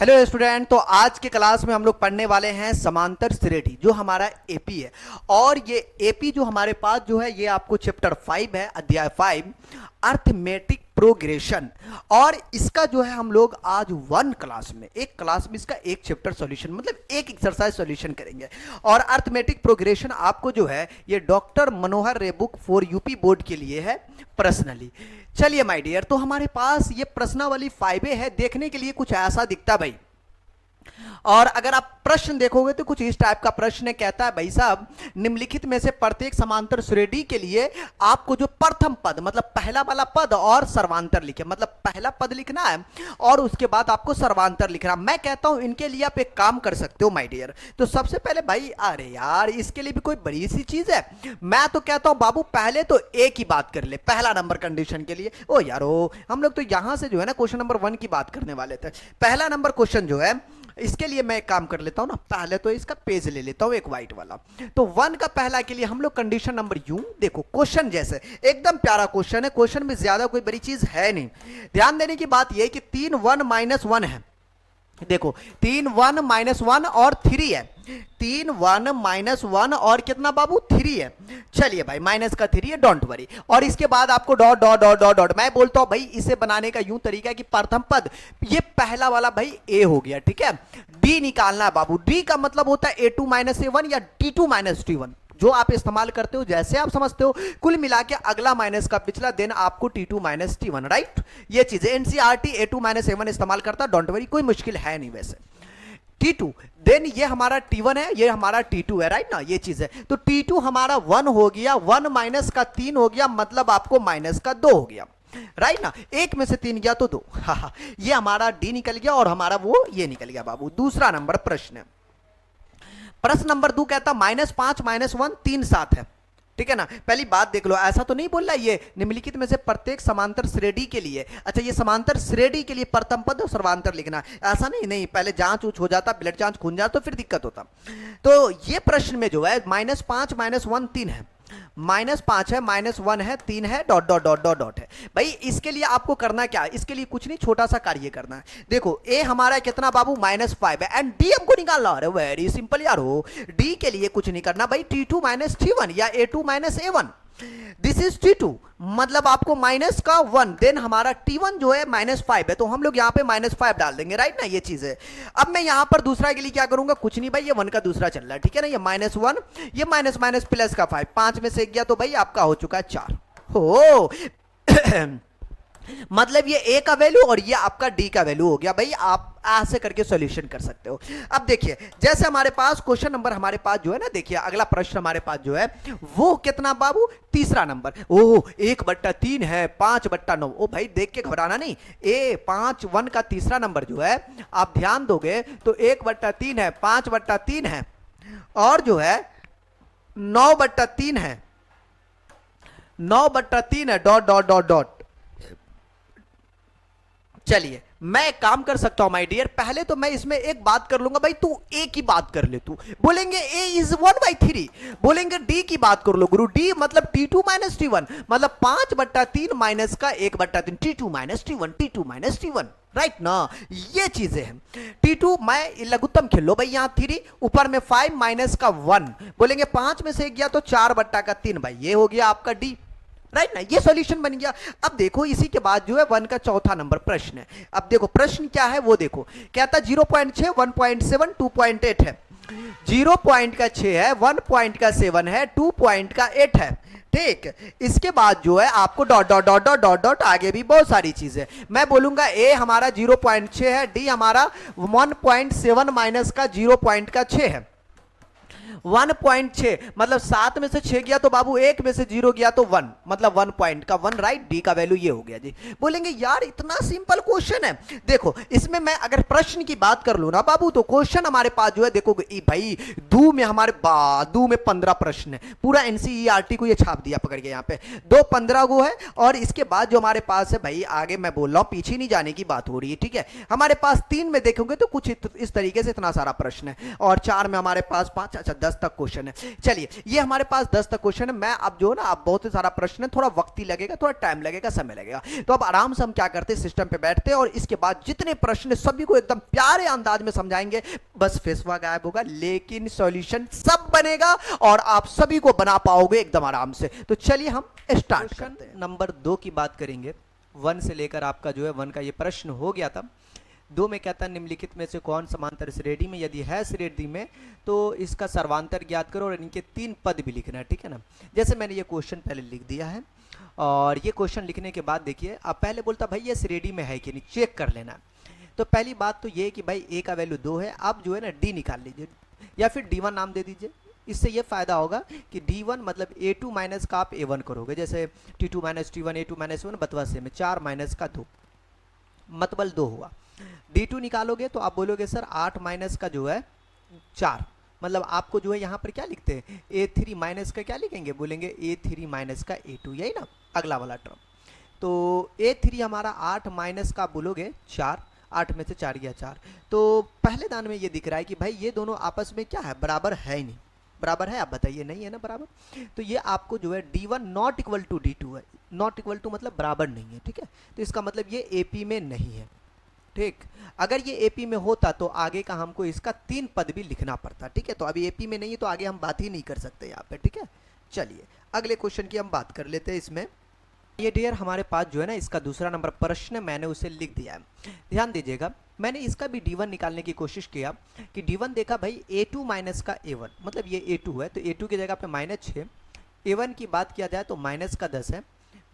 Hello student. तो आज के क्लास में हम लोग पढ़ने वाले हैं समांतर श्रेणी जो हमारा एपी है। और ये एपी जो हमारे पास जो है ये आपको चैप्टर 5 है, अध्याय 5 अर्थमेटिक प्रोग्रेशन। और इसका जो है हम लोग आज एक क्लास में इसका एक चैप्टर सॉल्यूशन मतलब एक एक्सरसाइज सॉल्यूशन करेंगे। और अर्थमेटिक प्रोग्रेशन आपको जो है ये डॉक्टर मनोहर रे बुक फॉर यूपी बोर्ड के लिए है पर्सनली। चलिए माय डियर, तो हमारे पास ये प्रश्नावली 5 है। देखने के लिए कुछ ऐसा दिखता भाई। और अगर आप प्रश्न देखोगे तो कुछ इस टाइप का प्रश्न कहता है भाई साहब, निम्नलिखित में से प्रत्येक समांतर श्रेणी के लिए आपको जो प्रथम पद मतलब पहला वाला पद और सर्वांतर लिखे, मतलब पहला पद लिखना है और उसके बाद आपको सर्वांतर लिखना। मैं कहता हूं इनके लिए आप एक काम कर सकते हो माय डियर। तो सबसे पहले भाई, अरे यार इसके लिए भी कोई बड़ी सी चीज है। मैं तो कहता हूं बाबू पहले तो एक ही बात कर ले पहला नंबर कंडीशन के लिए। ओ यारो, हम लोग तो यहां से जो है ना क्वेश्चन नंबर 1 की बात करने वाले थे। पहला नंबर क्वेश्चन जो है इसके लिए मैं एक काम कर लेता हूं ना, पहले तो इसका पेज ले लेता हूं एक व्हाइट वाला। तो 1 का पहला के लिए हम लोग कंडीशन नंबर यूं देखो, क्वेश्चन जैसे एकदम प्यारा क्वेश्चन है, क्वेश्चन में ज्यादा कोई बड़ी चीज है नहीं। ध्यान देने की बात यह कि 3 1 -1 है। देखो 3 1 -1 और 3 है। 3 1 -1 और कितना बाबू 3 है। चलिए भाई माइनस का 3 है, डोंट वरी। और इसके बाद आपको dot dot dot dot dot. मैं बोलता हूं भाई इसे बनाने का यूं तरीका है कि प्रथम पद ये पहला वाला भाई ए हो गया, ठीक है। डी निकालना है बाबू। डी का मतलब होता है A2 - A1 या D2 - T1, जो आप इस्तेमाल करते हो जैसे आप समझते हो। कुल मिला के अगला माइनस का पिछला देन आपको T2 - T1, राइट। ये चीज एनसीईआरटी A2 - A1 इस्तेमाल करता है, डोंट वरी, कोई मुश्किल है नहीं वैसे। T2 देन ये हमारा T1 है, ये हमारा T2 है, राइट ना, ये चीज है। तो T2 हमारा 1 हो गया, 1 माइनस का 3 हो गया, मतलब आपको माइनस का 2 हो गया, राइट ना। एक में से 3 गया तो 2। ये हमारा D निकल गया और हमारा वो ये निकल गया बाबू। दूसरा नंबर प्रश्न नंबर 2 कहता -5 -1 3 7 है, ठीक है ना। पहली बात देख लो, ऐसा तो नहीं बोल रहा ये निम्नलिखित में से प्रत्येक समांतर श्रेणी के लिए। अच्छा, ये समांतर श्रेणी के लिए प्रथम पद और सर्वांतर लिखना, ऐसा नहीं, पहले जांच उच हो जाता, ब्लड जांच खून जांच तो फिर दिक्कत होता। तो ये प्रश्न में जो है -5 -1 3 है, -5 है, -1 है, 3 है, dot dot dot dot dot है। भाई इसके लिए आपको करना क्या है, इसके लिए कुछ नहीं, छोटा सा कार्य करना है। देखो ए हमारा कितना बाबू -5 है एंड डी हमको निकालना है। वेरी सिंपल यार हो। डी के लिए कुछ नहीं करना भाई, T2 - T1 या A2 - A1, this is T2, मतलब आपको माइनस का 1 देन हमारा T1 जो है -5 है, तो हम लोग यहां पे -5 डाल देंगे, राइट ना, ये चीज है। अब मैं यहां पर दूसरा के लिए क्या करूंगा, कुछ नहीं भाई, ये 1 का दूसरा चल रहा है, ठीक है ना। ये -1, ये माइनस माइनस प्लस का 5, 5 में से गया तो भाई आपका हो चुका है 4 हो। मतलब ये ए का वैल्यू और ये आपका डी का वैल्यू हो गया। भाई आप ऐसे करके सॉल्यूशन कर सकते हो। अब देखिए जैसे हमारे पास क्वेश्चन नंबर हमारे पास जो है ना, देखिए अगला प्रश्न हमारे पास जो है वो कितना बाबू, तीसरा नंबर। ओह 1/3 है, 5/9। ओ भाई देख के घबराना नहीं, ए 5 1 का तीसरा नंबर जो है आप ध्यान दोगे तो 1/3 है, 5/3 है और जो है 9/3 है, 9/3 है, डॉट डॉट डॉट डॉट। चलिए मैं एक काम कर सकता हूं माय डियर, पहले तो मैं इसमें एक बात कर लूंगा भाई, तू ए की बात कर ले। तू बोलेंगे ए इज 1/3, बोलेंगे डी की बात कर लो गुरु। डी मतलब T2 - T1, मतलब 5/3 माइनस का 1/3, T2 - T1, T2 - T1, right ना, ये चीजें हैं। T2 मैं लघुत्तम खेल लो भाई, यहां 3 ऊपर में 5 माइनस का 1, बोलेंगे 5 में से गया तो 4/3 भाई, ये हो गया आपका डी, राइट ना, ये सॉल्यूशन बन गया। अब देखो इसी के बाद जो है 1 का चौथा नंबर प्रश्न है। अब देखो प्रश्न क्या है वो देखो, कहता 0.6 1.7 2.8 है। 0.6 है, 1.7 है, 2.8 है, ठीक। इसके बाद जो है आपको dot dot dot dot dot dot आगे भी बहुत सारी चीजें। मैं बोलूंगा ए हमारा 0.6 है, डी हमारा 1.7 माइनस का 0.6 है, 1.6 मतलब 7 में से 6 गया तो बाबू 1 में से 0 गया तो 1, मतलब 1 पॉइंट का 1, राइट। डी का वैल्यू ये हो गया जी। बोलेंगे यार इतना सिंपल क्वेश्चन है। देखो इसमें मैं अगर प्रश्न की बात कर लूं ना बाबू, तो क्वेश्चन हमारे पास जो है देखो भाई दू में हमारे दू में 15 प्रश्न है, पूरा एनसीईआरटी को ये छाप दिया पकड़ के, यहाँ पे 2 15 गो है। और इसके बाद जो हमारे पास है भाई, आगे मैं बोल रहा हूं पीछे नहीं जाने की बात हो रही है, ठीक है। हमारे पास 3 में देखोगे तो कुछ इस तरीके से इतना सारा प्रश्न है, और 4 में हमारे पास 5, अच्छा 10 तक क्वेश्चन है। चलिए ये हमारे पास 10 तक क्वेश्चन है। मैं अब जो है ना, अब बहुत ही सारा प्रश्न है, थोड़ा वक्ती लगेगा, थोड़ा टाइम लगेगा, समय लगेगा, तो अब आराम से हम क्या करते हैं, सिस्टम पे बैठते हैं और इसके बाद जितने प्रश्न सभी को एकदम प्यारे अंदाज में समझाएंगे। बस फेसवा गायब होगा लेकिन सॉल्यूशन सब बनेगा और आप सभी को बना पाओगे एकदम आराम से। तो चलिए हम स्टार्ट करते हैं। नंबर 2 की बात करेंगे। 1 से लेकर आपका जो है 1 का ये प्रश्न हो गया था। 2 में कहता है निम्नलिखित में से कौन समांतर श्रेणी में, यदि है श्रेणी में तो इसका सर्वांतर ज्ञात करो और इनके 3 पद भी लिखना है, ठीक है ना। जैसे मैंने ये क्वेश्चन पहले लिख दिया है और ये क्वेश्चन लिखने के बाद देखिए, अब पहले बोलता भाई ये श्रेणी में है कि नहीं, चेक कर लेना। तो पहली बात तो ये कि भाई ए का वैल्यू 2 है, अब जो है ना डी निकाल लीजिए या फिर D1 नाम दे दीजिए। इससे ये फायदा होगा कि D1 मतलब A2 माइनस का आप A1 करोगे, जैसे T2 minus T1 A2 minus 1 बतवा से में 4 माइनस का 2 मतलब 2 हुआ। D2 निकालोगे तो आप बोलोगे सर 8 माइनस का जो है 4, मतलब आपको जो है यहाँ पर क्या लिखते हैं, A3 माइनस का क्या लिखेंगे, बोलेंगे A3 माइनस का A2, यही ना अगला वाला टर्म। तो A3 हमारा 8 माइनस का बोलोगे 4, 8 में से 4 गया 4। तो पहले दान में ये दिख रहा है कि भाई ये दोनों आपस में क्या है, बराबर है ही नहीं। बराबर है, आप बताइए, नहीं है ना बराबर। तो ये आपको जो है D1 not equal to D2 है। नॉट इक्वल टू मतलब बराबर नहीं है, ठीक है। तो इसका मतलब ये AP में नहीं है, ठीक। अगर ये AP में होता तो आगे का हमको इसका 3 पद भी लिखना पड़ता, ठीक है। तो अभी AP में नहीं है तो आगे हम बात ही नहीं कर सकते यहाँ पे, ठीक है। चलिए अगले क्वेश्चन की हम बात कर लेते हैं। इसमें ये डियर हमारे पास जो है ना, इसका दूसरा नंबर प्रश्न मैंने उसे लिख दिया है। ध्यान दीजिएगा, मैंने इसका भी D1 निकालने की कोशिश किया कि D1 देखा भाई A2 माइनस का A1 मतलब ये A2 है, तो A2 की जगह पे -6। A1 की बात किया जाए तो माइनस का 10 है।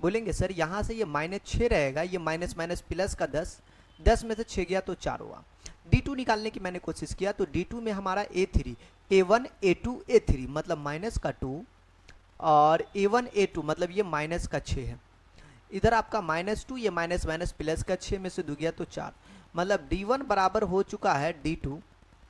बोलेंगे सर यहाँ से ये -6 रहेगा, ये माइनस माइनस प्लस का 10, 10 में से 6 गया तो 4 हुआ। D2 निकालने की मैंने कोशिश किया तो D2 में हमारा A3 A1 A2 A3 मतलब माइनस का 2 और A1 A2 मतलब ये माइनस का 6 है। इधर आपका -2, ये माइनस माइनस प्लस का 6 में से 2 गया तो 4, मतलब D1 बराबर हो चुका है D2,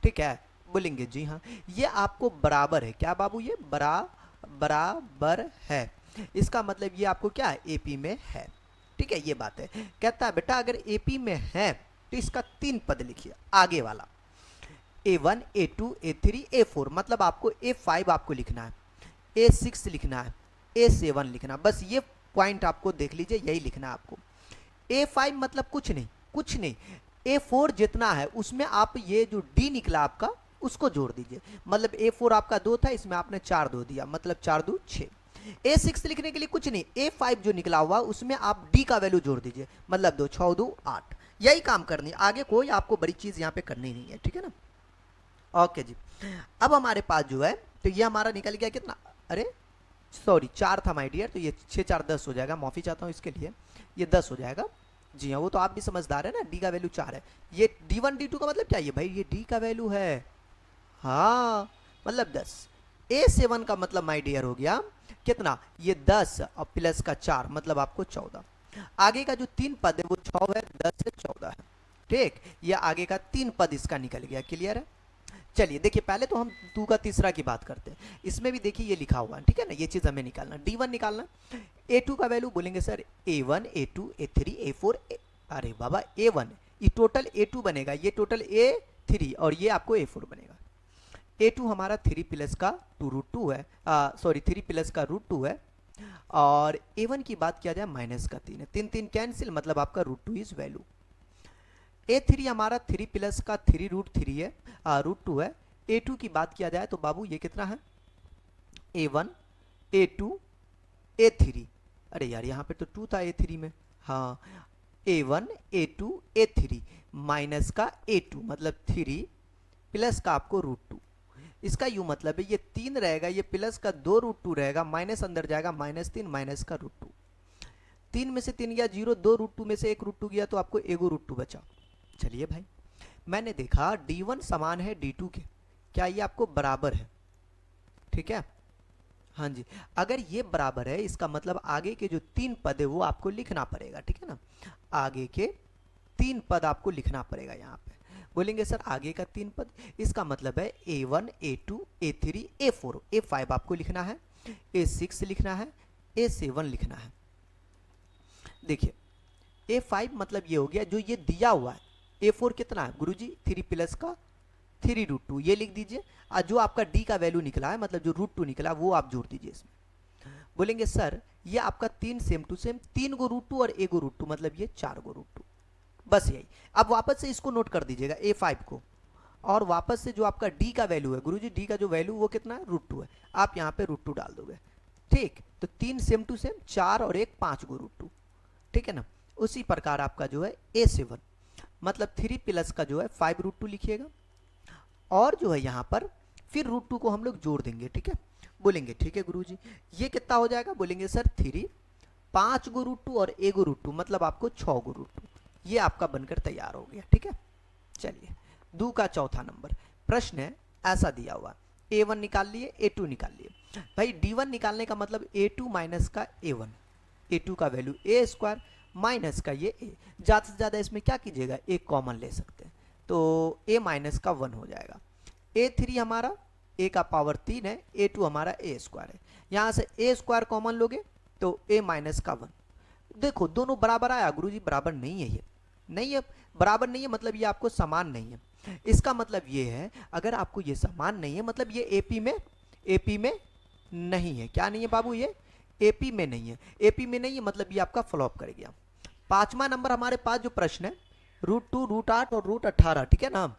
ठीक है। बोलेंगे जी हाँ, ये आपको बराबर है क्या बाबू, ये बराबर है। इसका मतलब ये आपको क्या है, AP में है, ठीक है। ये बात है। कहता है बेटा अगर AP में है तो इसका 3 पद लिखिए आगे वाला, A1 A2 A3 A4 मतलब आपको A5 आपको लिखना है, A6 लिखना है, A7 लिखना, बस ये पॉइंट आपको देख लीजिए, यही लिखना है आपको। A5 मतलब कुछ नहीं, A4 जितना है उसमें आप ये जो D निकला आपका उसको जोड़ दीजिए, मतलब A4 आपका 2 था, इसमें आपने 4 दो दिया, मतलब 4 2 6। A6 लिखने के लिए कुछ नहीं, A5 जो निकला हुआ उसमें आप D का वैल्यू जोड़ दीजिए, मतलब 2 6 2 8। यही काम करनी, आगे कोई आपको बड़ी चीज यहाँ पे करनी नहीं है, ठीक है ना। ओके जी, अब हमारे पास जो है तो ये हमारा निकल गया कितना, अरे सॉरी 4 था माय डियर, तो ये 6 4 10 हो जाएगा, माफ़ी चाहता हूँ इसके लिए, ये 10 हो जाएगा। जी हाँ, वो तो आप भी समझदार है ना, D का वैल्यू 4 है। ये D1 D2 का मतलब क्या है भाई, ये D का वैल्यू है, हाँ मतलब 10। A7 का मतलब माय डियर हो गया कितना, ये 10 और प्लस का 4 मतलब आपको 14। आगे का जो 3 पद है वो 6 है, 10 से 14 है, ठीक। ये आगे का 3 पद इसका निकल गया, क्लियर है। चलिए देखिए, पहले तो हम 2 का तीसरा की बात करते हैं। इसमें भी देखिए ये लिखा हुआ है, ठीक है ना, ये चीज़ हमें निकालना, D1 निकालना। A2 का वैल्यू बोलेंगे sir A1 A2 A3 A4 अरे बाबा A1, ये टोटल A2 बनेगा, ये टोटल A3 और ये आपको A4 बनेगा। A2 हमारा 3 प्लस का 2√2 है, सॉरी 3 प्लस का √2 है, और A1 की बात किया जाए माइनस का 3 है, 3 3 कैंसिल मतलब आपका √2 इज वैल्यू। A3 हमारा 3 प्लस का 3√3 है, √2 है। A2 की बात किया जाए तो बाबू ये कितना है, A1 A2 A3, अरे यार यहाँ पे तो 2 था A3 में, हाँ A1 A2 A3 माइनस का A2 मतलब 3 प्लस का आपको √2। इसका यूँ मतलब है ये 3 रहेगा, ये प्लस का 2√2 रहेगा, माइनस अंदर जाएगा -3 माइनस का √2। 3 में से 3 गया 0, 2√2 में से 1 √2 गया तो आपको 1 √2 बचा। चलिए भाई, मैंने देखा D1 समान है D2 के, क्या ये आपको बराबर है, ठीक है। हाँ जी, अगर ये बराबर है इसका मतलब आगे के जो 3 पद है वो आपको लिखना पड़ेगा, ठीक है ना। आगे के 3 पद आपको लिखना पड़ेगा यहाँ पे। बोलेंगे सर आगे का 3 पद, इसका मतलब है A1 A2 A3 A4, A5 आपको लिखना है, A6 लिखना है, A7 लिखना है। देखिए A5 मतलब ये हो गया जो ये दिया हुआ है। A4 कितना है गुरुजी, 3 प्लस का 3√2 ये लिख दीजिए। और जो आपका डी का वैल्यू निकला है, मतलब जो √2 निकला, वो आप जोड़ दीजिए इसमें। बोलेंगे सर ये आपका 3 सेम टू सेम, 3 गो √2 और 1 गो √2, मतलब ये 4 गो √2, बस यही। अब वापस से इसको नोट कर दीजिएगा A5 को, और वापस से जो आपका डी का वैल्यू है गुरुजी, डी का जो वैल्यू वो कितना है, √2 है, आप यहाँ पे √2 डाल दोगे। ठीक, तो 3 सेम टू सेम, 4 और 1 5 गो √2, ठीक है ना। उसी प्रकार आपका जो है A7, मतलब 3 प्लस का जो है 5√2 लिखिएगा, और जो है यहाँ पर फिर √2 को हम लोग जोड़ देंगे, ठीक है। बोलेंगे ठीक है गुरुजी, ये कितना हो जाएगा, बोलेंगे सर 3 5 गो √2 और 1 गो √2, मतलब आपको 6 गो √2, ये आपका बनकर तैयार हो गया, ठीक है। चलिए दो का चौथा नंबर प्रश्न है, ऐसा दिया हुआ A1 निकाल लिए, A2 निकाल लिए। भाई D1 निकालने का मतलब A2 माइनस का A1, A2 का वैल्यू A² माइनस का ये A, ज़्यादा से ज़्यादा इसमें क्या कीजिएगा, एक कॉमन ले सकते हैं, तो A माइनस का 1 हो जाएगा। A3 हमारा A का पावर 3 है, A2 हमारा A² है, यहाँ से A² कॉमन लोगे तो A माइनस का 1। देखो दोनों बराबर आया गुरुजी, बराबर नहीं है, ये नहीं है, बराबर नहीं है मतलब ये आपको समान नहीं है। इसका मतलब ये है, अगर आपको ये समान नहीं है मतलब ये एपी में नहीं है। क्या नहीं है बाबू, ये एपी में नहीं है। एपी में नहीं है मतलब ये आपका फ्लॉप कर गया। पांचवा नंबर हमारे पास जो प्रश्न है, √2, √8 और √18, ठीक है ना,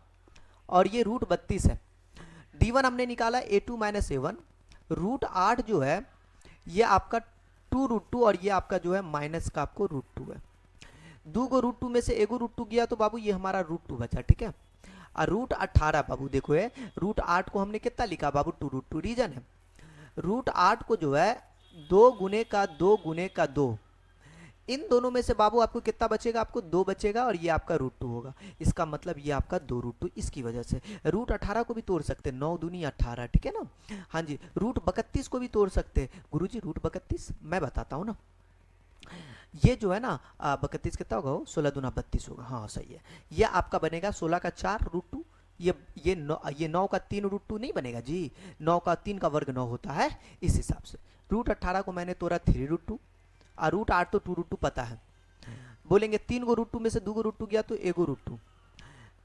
और ये √32 है। D1 हमने निकाला A2 माइनस A1, √8 जो है ये आपका 2√2 और ये आपका जो है माइनस का आपको √2 है। 2 गो √2 में से 1 गो √2 गया तो बाबू ये हमारा √2 बचा, ठीक है। और √18 बाबू देखो है, √8 को हमने कितना लिखा बाबू, 2√2, रीजन है √8 को जो है 2 गुने का 2 गुने का 2, इन दोनों में से बाबू आपको कितना बचेगा, आपको 2 बचेगा, और ये आपका √2 होगा। इसका मतलब ये आपका 2√2, इसकी वजह से √18 को भी तोड़ सकते हैं, 9 दूनी 18, ठीक है ना। हाँ जी, √32 को भी तोड़ सकते हैं गुरुजी, √32 मैं बताता हूँ ना, ये जो है ना 32 कितना होगा, 16 दूना 32 होगा, हाँ सही है। ये आपका बनेगा 16 का 4 √2, ये 9 का 3 √2 नहीं बनेगा जी, 9 का 3 का वर्ग 9 होता है, इस हिसाब से। √18 को मैंने तोड़ा 3√2, और √8 तो 2√2 पता है। बोलेंगे 3 गो √2 में से 2 गो √2 गया तो 1 गो √2।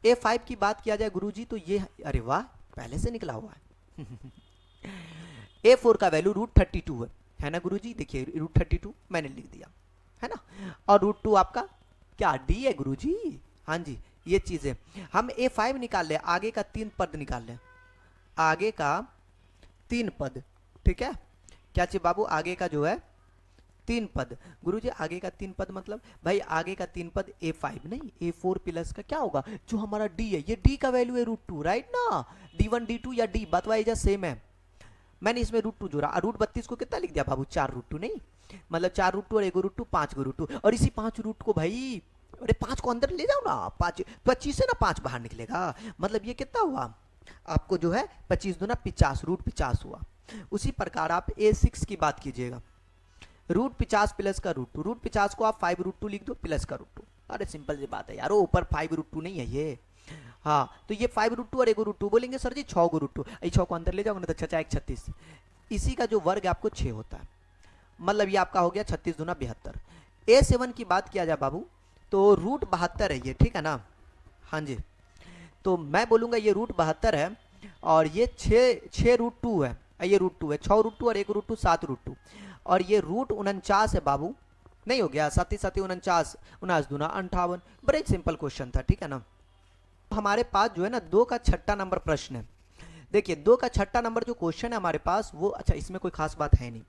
A5 की बात किया जाए गुरुजी तो ये, अरे वाह पहले से निकला हुआ है। A4 का वैल्यू √32 है ना गुरुजी, देखिए √32 मैंने लिख दिया है ना, और √2 आपका क्या D है गुरुजी, हाँ जी ये चीज है। हम A5 निकाल ले, आगे का 3 पद निकाल ले, आगे का 3 पद, ठीक है। क्या चाहिए बाबू, आगे का जो है 3 पद, गुरुजी आगे का 3 पद मतलब भाई आगे का 3 पद A5 नहीं, A4 प्लस का क्या होगा, जो हमारा D है, ये D का वैल्यू है √2, राइट ना। D1 D2 या D बतवाइजा सेम है, मैंने इसमें √2 जोड़ा, √32 को कितना लिख दिया बाबू, 4 √2 नहीं, मतलब 4 √2 और 1 √2, 5 गो √2, और इसी 5 √2 को भाई, अरे 5 को अंदर ले जाओ ना, 5 25 से ना 5 बाहर निकलेगा, मतलब ये कितना हुआ आपको जो है 25 दूना 50, √50 हुआ। उसी प्रकार आप A6 की बात कीजिएगा, √50 प्लस का √2, √50 को आप 5 √2 लिख दो प्लस का √2, अरे सिंपल सी बात है यार, ऊपर 5 √2 नहीं है ये, हाँ तो ये 5 √2 और 1 √2, बोलेंगे सर जी 6 गो √2, 6 को अंदर ले जाओगे ना तो 6 1 36, इसी का जो वर्ग आपको 6 होता है, मतलब ये आपका हो गया 36 दूना 72। A7 की बात किया जाए बाबू तो √72 है ये, ठीक है ना, हाँ जी, तो मैं बोलूँगा ये √72 है, और ये 6 √2 है, ये √2 है, 6 √2 और 1 √2 7 √2, और ये √49 है बाबू, नहीं हो गया 7 7 49, 19 दूना 58, बड़े सिंपल क्वेश्चन था, ठीक है ना। हमारे पास जो है ना 2 का छठा नंबर प्रश्न है, देखिए 2 का छठा नंबर जो क्वेश्चन है हमारे पास वो, अच्छा इसमें कोई खास बात है नहीं,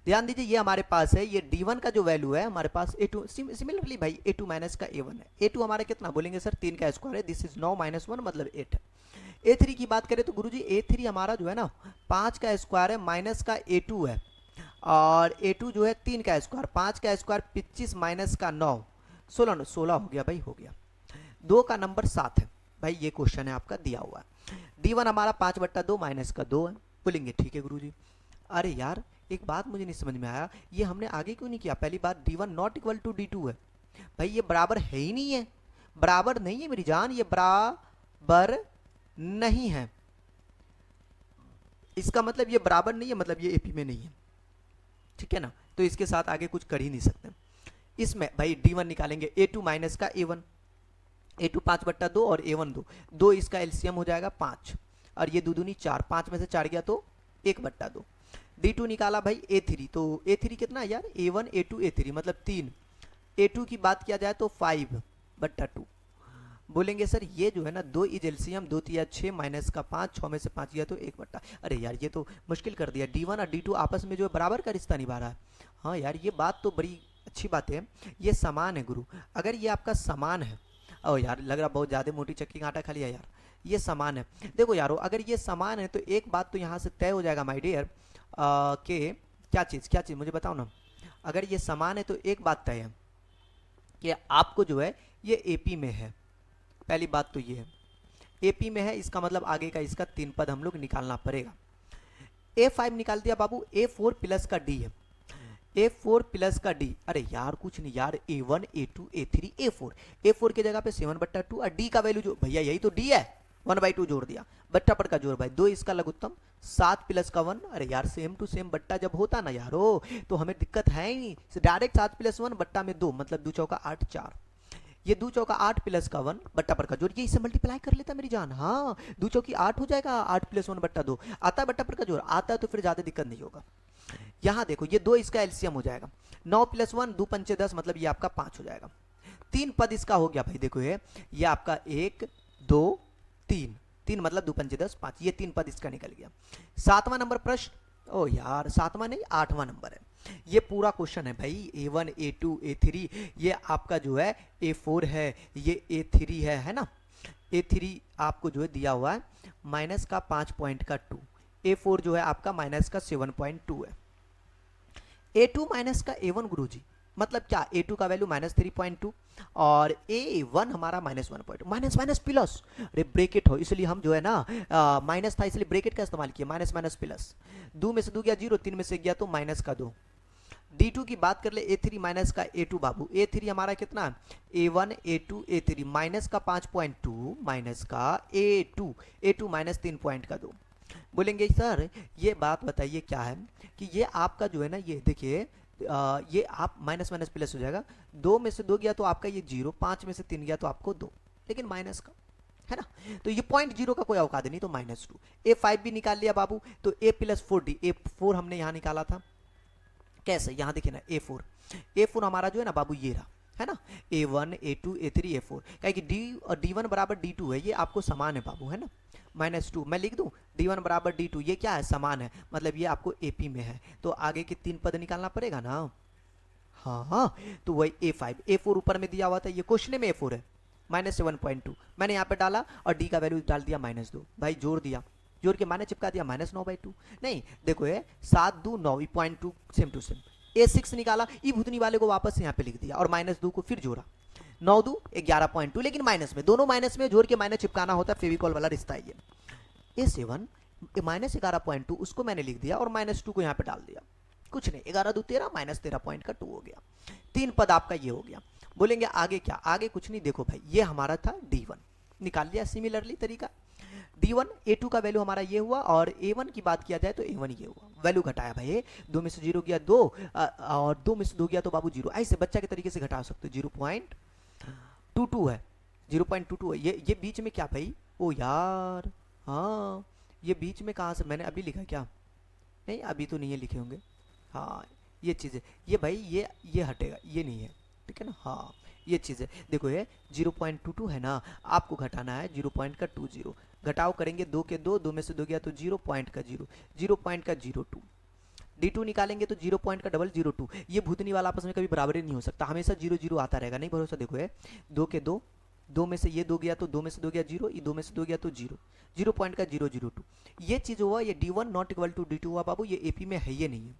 ध्यान दीजिए, ये हमारे पास है, ये D1 का जो वैल्यू है हमारे पास A2, सिमिलरली भाई A2 माइनस का A1 है, A2 हमारा कितना बोलेंगे सर 3 का स्क्वायर है, दिस इज 9 माइनस 1 मतलब 8 है। A3 की बात करें तो गुरुजी A3 हमारा जो है ना 5 का स्क्वायर है माइनस का A2 है, और A2 जो है 3 का स्क्वायर, 5 का स्क्वायर 25 माइनस का 9, 16 हो गया भाई, हो गया। 2 का नंबर 7 है भाई, ये क्वेश्चन है आपका दिया हुआ है। D1 हमारा 5/2 माइनस का 2 है, बोलेंगे ठीक है गुरुजी। अरे यार एक बात मुझे नहीं समझ में आया, ये हमने आगे क्यों नहीं किया, पहली बात D1 not equal to D2 है भाई, ये बराबर है ही नहीं है, बराबर नहीं है मेरी जान, ये बराबर नहीं है, इसका मतलब ये बराबर नहीं है, मतलब ये AP में नहीं है, ठीक है ना, तो इसके साथ आगे कुछ कर ही नहीं सकते। इसमें भाई D1 निकालेंगे A2 माइनस का A1, A2 5/2 और A1 2, 2 इसका एलसीएम हो जाएगा 5 और ये 2 दूनी 4, 5 में से 4 गया तो 1/2। D2 निकाला भाई A3, तो A3 कितना है यार, A1 A2 A3 मतलब 3। A2 की बात किया जाए तो 5/2। बोलेंगे सर ये जो है ना 2 इज एलसीएम, 2 तिया 6 माइनस का 5, 6 में से 5 गया तो 1/। अरे यार ये तो मुश्किल कर दिया, D1 और D2 आपस में जो है बराबर का रिश्ता निभा रहा है। हाँ यार ये बात तो बड़ी अच्छी बात है, ये समान है गुरु। अगर ये आपका समान है, ओ यार लग रहा बहुत ज़्यादा मोटी चक्की का आटा खा लिया यार, ये समान है। देखो यारो अगर ये समान है तो एक बात तो यहाँ से तय हो जाएगा माय डियर, कि क्या चीज़ मुझे बताओ ना। अगर ये समान है तो एक बात तय है कि आपको जो है ये एपी में है, पहली बात तो ये है एपी में है, इसका मतलब आगे का इसका 3 पद हम लोग निकालना पड़ेगा। A5 निकाल दिया बाबू, A4 प्लस का D है, A4 प्लस का D, अरे यार कुछ नहीं यार, A1 A2 A3 A4, A4 की जगह पे 7/2 और D का वैल्यू जो भैया यही तो D है, 1/2 जोड़ दिया, बट्टा पर का जोड़ भाई 2 इसका लघुत्तम 7 प्लस का 1। अरे यार सेम टू सेम बट्टा जब होता ना यारो तो हमें दिक्कत है ही नहीं, डायरेक्ट 7 प्लस 1 बट्टा में 2 मतलब 2 चौका 8 4, ये 2 चौका 8 प्लस का 1 बट्टा पर का जोड़, ये इसे मल्टीप्लाई कर लेता मेरी जान। हाँ 2 चौकी 8 हो जाएगा, 8 प्लस 1/2 आता है, बट्टा पर का जोड़ आता है तो फिर ज्यादा दिक्कत नहीं होगा। यहाँ देखो ये 2 इसका एलसीएम हो जाएगा, 9 प्लस 1 2 पंचे 10 मतलब ये आपका 5 हो जाएगा। 3 पद इसका हो गया भाई, देखो ये आपका 1 2 3, 3 मतलब 2 पंचे 10 5, ये 3 पद इसका निकल गया। 7वां नंबर प्रश्न, ओ यार 7वां नहीं 8वां नंबर है, ये पूरा क्वेश्चन है भाई, A1 A2 A3, ये आपका जो है A4 है, ये A3 है ना। A3 आपको जो है दिया हुआ है माइनस का 5 पॉइंट का 2, A4 जो है आपका माइनस का 7.2 है। A2 माइनस का A1 गुरुजी मतलब क्या, A2 का वैल्यू -3.2 और A1 हमारा -1.2, माइनस माइनस प्लस, अरे ब्रेकेट हो इसलिए हम जो है ना माइनस था इसलिए ब्रेकेट का इस्तेमाल किया, माइनस माइनस प्लस, 2 में से 2 गया 0, 3 में से गया तो माइनस का 2। D2 की बात कर ले A3 माइनस का A2 बाबू, A3 हमारा कितना A1 A2 A3 माइनस का 5.2 माइनस का A2 माइनस 3 पॉइंट का 2। बोलेंगे सर ये बात बताइए क्या है कि ये आपका जो है ना, ये देखिए ये आप माइनस माइनस प्लस हो जाएगा, 2 में से 2 गया तो आपका ये 0, 5 में से 3 गया तो आपको 2, लेकिन माइनस का है ना, तो ये 0.0 का कोई औकात नहीं, तो -2। A5 भी निकाल लिया बाबू, तो A प्लस 4D, A4 हमने यहाँ निकाला था कैसे, यहाँ देखिए ना A4 हमारा जो है ना बाबू ये रहा है ना, A1 A2 A3 A4, क्या कि D और D1 बराबर D2 है, ये आपको समान है बाबू है ना, -2 मैं लिख दूं, D1 बराबर D2 ये क्या है समान है, मतलब ये आपको AP में है, तो आगे के 3 पद निकालना पड़ेगा ना। हाँ तो वही A4 ऊपर में दिया हुआ था, ये क्वेश्चन में A4 है, -7.2 मैंने यहाँ पे डाला और D का वैल्यू डाल दिया -2, भाई जोड़ दिया, जोड़ के माइनस चिपका दिया -9/2, नहीं देखो ये 7 2 9 0.2 सेम टू सेम। A6 निकाला, ई भूतनी वाले को वापस यहाँ पे लिख दिया और -2 को फिर जोड़ा, 9 2 11.2, लेकिन माइनस में, दोनों माइनस में जोड़ के माइनस चिपकाना होता है, फेविकॉल वाला रिश्ता है ये। A7 -11.2 उसको मैंने लिख दिया और -2 को यहाँ पे डाल दिया, कुछ नहीं 11 2 13 -13 पॉइंट का 2 हो गया, 3 पद आपका ये हो गया। बोलेंगे आगे क्या, आगे कुछ नहीं, देखो भाई ये हमारा था D1 निकाल लिया, सिमिलरली तरीका D1 A2 का वैल्यू हमारा ये हुआ और A1 की बात किया जाए तो A1 ये हुआ, वैल्यू घटाया भाई, 2 में से 0 गया 2 और 2 में से 2 गया तो बाबू 0, ऐसे बच्चा के तरीके से घटा सकते हो, 0.22 है, 0.22 है, ये बीच में क्या भाई, ओ यार हाँ ये बीच में कहाँ से मैंने अभी लिखा क्या, नहीं अभी तो नहीं है लिखे होंगे, हाँ ये चीज़ है, ये भाई ये हटेगा, ये नहीं है, ठीक है ना, हाँ ये चीज़ है, देखो ये 0.22 है ना, आपको घटाना है 0.20, घटाव करेंगे 2 के 2, 2 में से 2 गया तो 0.02, D2 निकालेंगे तो 0.002, ये भूतनी वाला आपस में कभी बराबरी नहीं हो सकता, हमेशा 0 0 आता रहेगा, नहीं भरोसा देखो है 2 के 2, 2 में से ये 2 गया तो 2 में से 2 गया 0, ये 2 में से 2 गया तो 0.002, ये चीज़ हुआ, ये D1 not equal to D2 हुआ बाबू, ये AP में है ये नहीं है।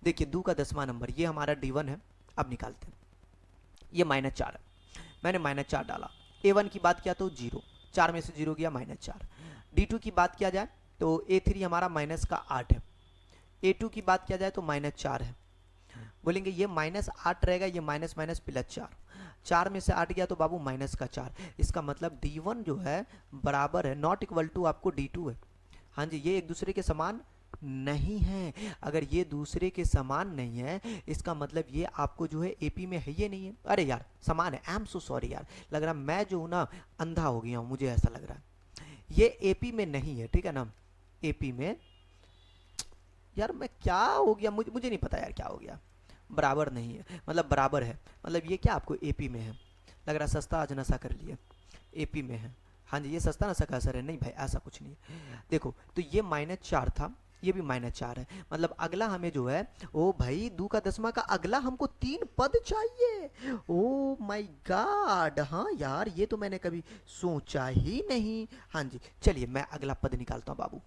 देखिए 2 का 10वां नंबर, ये हमारा D1 है, अब निकालते हैं, ये -4 है, मैंने -4 डाला, A1 की बात किया तो 0, 4 में से 0 गया -4, D2 की बात किया जाए तो A3 हमारा -8 है, A2 की बात किया जाए तो -4 है, बोलेंगे ये -8 रहेगा, ये माइनस माइनस प्लस 4, 4 में से 8 गया तो बाबू -4, इसका मतलब D1 जो है बराबर है नॉट इक्वल टू आपको D2 है, हाँ जी ये एक दूसरे के समान नहीं है। अगर ये दूसरे के समान नहीं है, इसका मतलब ये आपको जो है एपी में है, ये नहीं है। अरे यार समान है, आई एम सो सॉरी यार, लग रहा मैं जो हूँ ना अंधा हो गया हूँ, मुझे ऐसा लग रहा है। ये एपी में नहीं है, ठीक है ना, एपी में, यार मैं क्या हो गया, मुझे नहीं पता यार क्या हो गया। बराबर नहीं है, मतलब बराबर है, मतलब ये क्या आपको एपी में है। लग रहा सस्ता आज नशा कर लिए, एपी में है। हाँ जी, ये सस्ता नशा का असर है। नहीं भाई ऐसा कुछ नहीं है। देखो तो ये -4 था, ये भी -4 है, मतलब अगला हमें जो है, ओ भाई 2 का 10वां का अगला हमको 3 पद चाहिए। ओ माय गॉड, हाँ यार ये तो मैंने कभी सोचा ही नहीं। हाँ जी चलिए मैं अगला पद निकालता हूँ बाबू।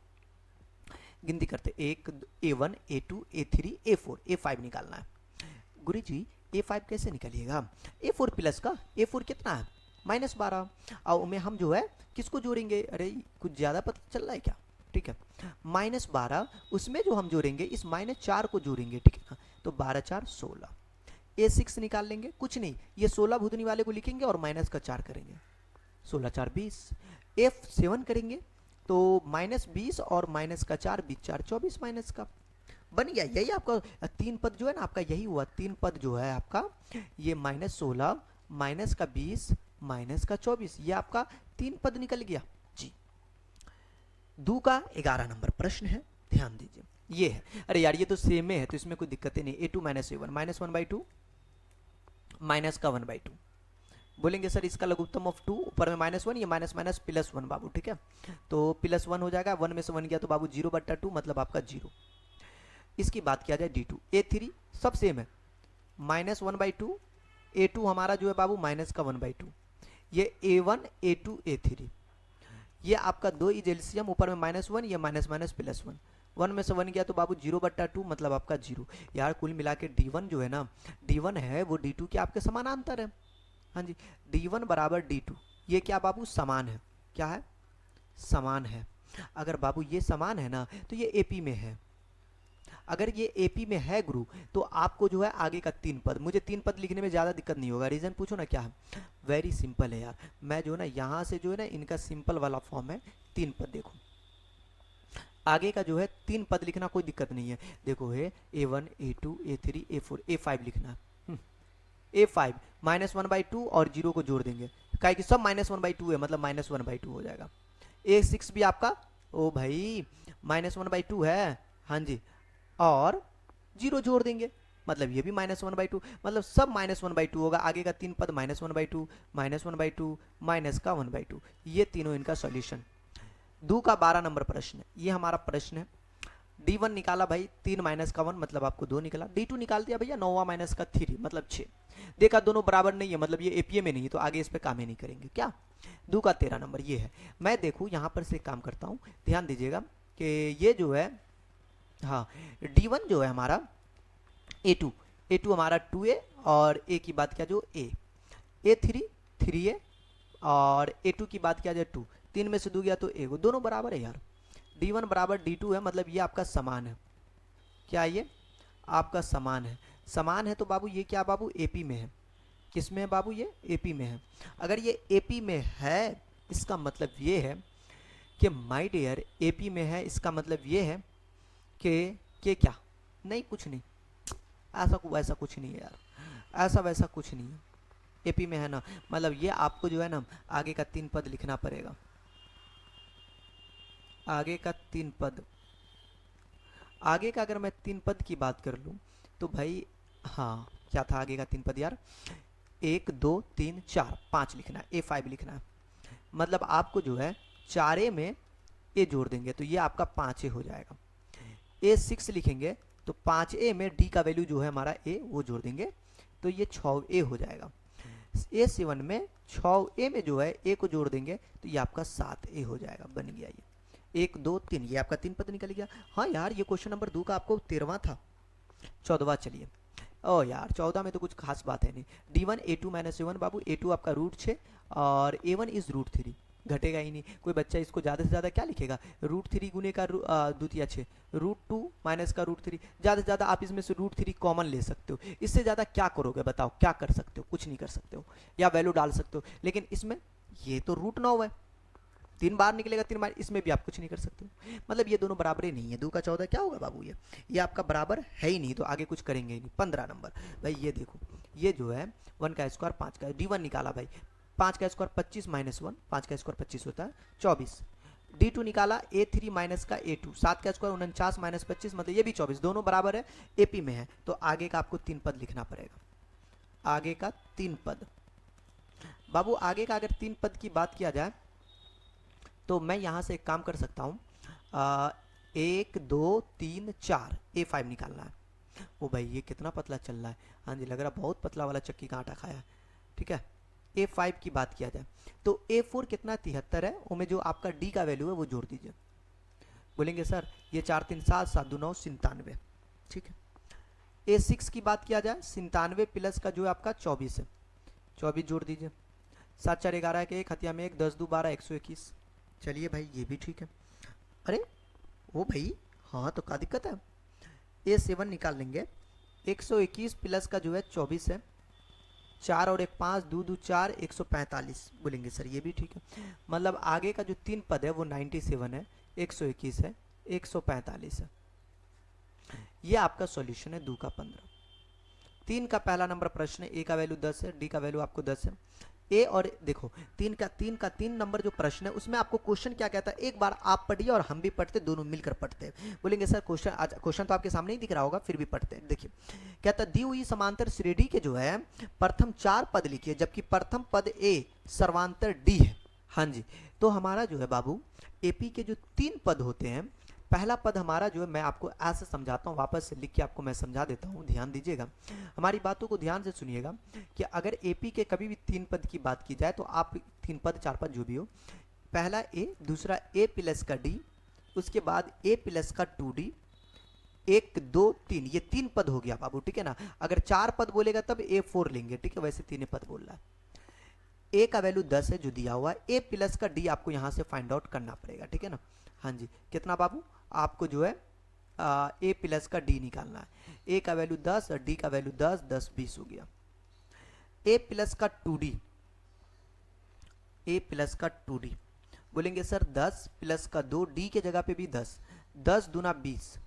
गिनती करते, एक A1 A2 A3 A4, A5 निकालना है। गुरु जी A5 कैसे निकालिएगा? A4 प्लस का, A4 कितना है? -12। और में हम जो है किसको जोड़ेंगे? अरे कुछ ज़्यादा पता चल रहा है क्या? ठीक है, -12 उसमें जो हम जोड़ेंगे इस -4 को जोड़ेंगे, ठीक है ना, तो 12 4 16। A6 निकाल लेंगे, कुछ नहीं, ये 16 भूतनी वाले को लिखेंगे और माइनस का 4 करेंगे, 16 4 20। F7 करेंगे तो -20 और माइनस का 4, 20 4 24 माइनस का बन गया। यही आपका 3 पद जो है ना आपका, यही हुआ 3 पद जो है आपका, ये -16 माइनस का 20 माइनस का 24, ये आपका 3 पद निकल गया जी। दू का 11 नंबर प्रश्न है, ध्यान दीजिए, ये है। अरे यार ये तो सेम है, तो इसमें कोई दिक्कत नहीं। A2 -A1 -1/2 माइनस का 1/2। बोलेंगे सर इसका लघुत्तम ऑफ 2, ऊपर में -1, ये माइनस माइनस +1 बाबू, ठीक है, तो +1 हो जाएगा, 1 में से 1 गया तो बाबू 0/2, मतलब आपका 0। इसकी बात किया जाए D2 A3 सब सेम है, -1/2, A2 हमारा जो है बाबू माइनस का 1/2, ये A1 A2 A3, ये आपका 2 इज एलसीएम, ऊपर में -1, ये माइनस माइनस +1, 1 में से 1 गया तो बाबू 0/2, मतलब आपका 0। यार कुल मिला के D1 जो है ना, D1 है वो D2 के आपके समानांतर है। हाँ जी, D1 बराबर D2, ये क्या बाबू समान है, क्या है समान है। अगर बाबू ये समान है ना तो ये एपी में है। अगर ये एपी में है गुरु, तो आपको जो है आगे का 3 पद, मुझे 3 पद लिखने में ज़्यादा दिक्कत नहीं होगा। रीज़न पूछो ना क्या है, वेरी सिंपल है यार। मैं जो है ना यहाँ से जो है ना इनका सिंपल वाला फॉर्म है, 3 पद। देखो आगे का जो है 3 पद लिखना कोई दिक्कत नहीं है। देखो है A1 A2 A3 A4 A5 लिखना है। A5 -1/2 और 0 को जोड़ देंगे, काहे कि सब -1/2 है, मतलब -1/2 हो जाएगा। A6 भी आपका, ओ भाई -1/2 है, हाँ जी, और 0 जोड़ देंगे, मतलब ये भी -1/2, मतलब सब -1/2 होगा। आगे का 3 पद -1/2 -1/2 माइनस का 1/2, ये तीनों इनका सॉल्यूशन। दो का 12 नंबर प्रश्न है, ये हमारा प्रश्न है। D1 निकाला भाई, 3 माइनस का 1, मतलब आपको 2 निकला। D2 निकाल दिया भैया, 9 माइनस का 3, मतलब 6। देखा दोनों बराबर नहीं है, मतलब ये एपीए में नहीं है, तो आगे इस पे काम ही नहीं करेंगे। क्या दो का 13 नंबर ये है। मैं देखूँ यहाँ पर से काम करता हूँ, ध्यान दीजिएगा कि ये जो है, हाँ D1 जो है हमारा A2 हमारा 2A, और A की बात किया जो A3 3A, और A2 की बात किया जाए 2, 3 में से 2 गया तो A, दोनों बराबर है यार। D1 बराबर D2 है, मतलब ये आपका समान है। क्या ये आपका समान है? समान है तो बाबू ये क्या बाबू एपी में है। किस में है बाबू? ये एपी में है। अगर ये एपी में है इसका मतलब ये है कि माय डियर एपी में है, इसका मतलब ये है कि क्या नहीं, कुछ नहीं, ऐसा वैसा कुछ नहीं है यार, ऐसा वैसा कुछ नहीं है। एपी में है ना, मतलब ये आपको जो है ना आगे का 3 पद लिखना पड़ेगा। आगे का 3 पद, आगे का अगर मैं 3 पद की बात कर लूँ तो भाई, हाँ क्या था आगे का 3 पद यार, 1 2 3 4 5 लिखना है, A5 लिखना है। मतलब आपको जो है 4A में A जोड़ देंगे तो ये आपका 5A हो जाएगा। A6 लिखेंगे तो 5A में D का वैल्यू जो है हमारा A, वो जोड़ देंगे तो ये 6A हो जाएगा। A7 में 6A में जो है A को जोड़ देंगे तो ये आपका 7A हो जाएगा। बन गया ये 1 2 3, ये आपका 3 पद निकल गया। हाँ यार ये क्वेश्चन नंबर 2 का आपको 13वां था, 14वां। चलिए ओ यार 14 में तो कुछ खास बात है नहीं। D1 A2 -A1 बाबू, A2 आपका √6 और A1 इज √3, घटेगा ही नहीं। कोई बच्चा इसको ज़्यादा से ज़्यादा क्या लिखेगा, √3 गुने का द्वितीय 6, √2 माइनस का √3, ज़्यादा से ज़्यादा आप इसमें से √3 कॉमन ले सकते हो। इससे ज़्यादा क्या करोगे बताओ, क्या कर सकते हो? कुछ नहीं कर सकते हो, या वैल्यू डाल सकते हो। लेकिन इसमें ये तो √9 है, तीन बार निकलेगा, तीन बार, इसमें भी आप कुछ नहीं कर सकते हो। मतलब ये दोनों बराबर ही नहीं है, 2 का 14 क्या होगा बाबू, ये आपका बराबर है ही नहीं, तो आगे कुछ करेंगे ही नहीं। 15 नंबर भाई, ये देखो, ये जो है 1 का स्क्वायर 5 का, D1 निकाला भाई, 5 का स्क्वायर 25 माइनस 1, 5 का स्क्वायर 25 होता है 24। D2 निकाला A3 माइनस का A2, 7 का स्क्वायर 49 माइनस 25, मतलब ये भी 24, दोनों बराबर है, AP में है, तो आगे का आपको 3 पद लिखना पड़ेगा। आगे का 3 पद बाबू, आगे का अगर 3 पद की बात किया जाए तो मैं यहाँ से एक काम कर सकता हूँ, 1 2 3 4, A5 निकालना है। ओ भाई ये कितना पतला चल रहा है, हाँ जी लग रहा बहुत पतला वाला चक्की का आटा खाया है। ठीक है, A5 की बात किया जाए तो A4 कितना 73 है, उसमें जो आपका D का वैल्यू है वो जोड़ दीजिए। बोलेंगे सर ये 4 3 7 7 2 9 97। ठीक है, A6 की बात किया जाए 97 प्लस का जो है आपका 24 है, 24 जोड़ दीजिए। 7 4 11 के 1 हथिया में 1, 10 2 12 121। चलिए भाई ये भी ठीक है। अरे ओ भाई हाँ, तो क्या दिक्कत है, A7 निकाल लेंगे, 121 प्लस का जो है 24 है, 4 और 1 5, 2 2 4 145। बोलेंगे सर ये भी ठीक है, मतलब आगे का जो 3 पद है वो 97 है, 121 है, 145 है। ये आपका सॉल्यूशन है 2 का 15। 3 का पहला नंबर प्रश्न, ए का वैल्यू 10 है, डी का वैल्यू आपको 10 है। ए और देखो 3 नंबर जो प्रश्न है उसमें आपको क्वेश्चन क्या कहता है, एक बार आप पढ़िए और हम भी पढ़ते, दोनों मिलकर पढ़ते हैं। बोलेंगे सर क्वेश्चन तो आपके सामने ही दिख रहा होगा, फिर भी पढ़ते हैं। देखिए कहता दी हुई समांतर श्रेणी के जो है प्रथम 4 पद लिखिए, जबकि प्रथम पद ए सर्वांतर डी है। हाँ जी, तो हमारा जो है बाबू एपी के जो 3 पद होते हैं, पहला पद हमारा जो है, मैं आपको ऐसे समझाता हूँ, वापस से लिख के आपको मैं समझा देता हूँ, ध्यान दीजिएगा, हमारी बातों को ध्यान से सुनिएगा कि अगर एपी के कभी भी 3 पद की बात की जाए तो आप 3 पद 4 पद जो भी हो, पहला ए, दूसरा ए प्लस का डी, उसके बाद ए प्लस का 2D, 1 2 3, ये 3 पद हो गया बाबू। ठीक है ना, अगर 4 पद बोलेगा तब A4 लेंगे। ठीक है, वैसे 3 पद बोल रहा है। ए का वैल्यू 10 है जो दिया हुआ है, ए प्लस का डी आपको यहाँ से फाइंड आउट करना पड़ेगा। ठीक है ना, हाँ जी, कितना बाबू, आपको जो है ए प्लस का डी निकालना है। ए का वैल्यू 10 और डी का वैल्यू 10, 10 20 हो गया। ए प्लस का 2D, ए प्लस का 2D, बोलेंगे सर 10 प्लस का 2, डी के जगह पे भी 10, 10 दूना 20,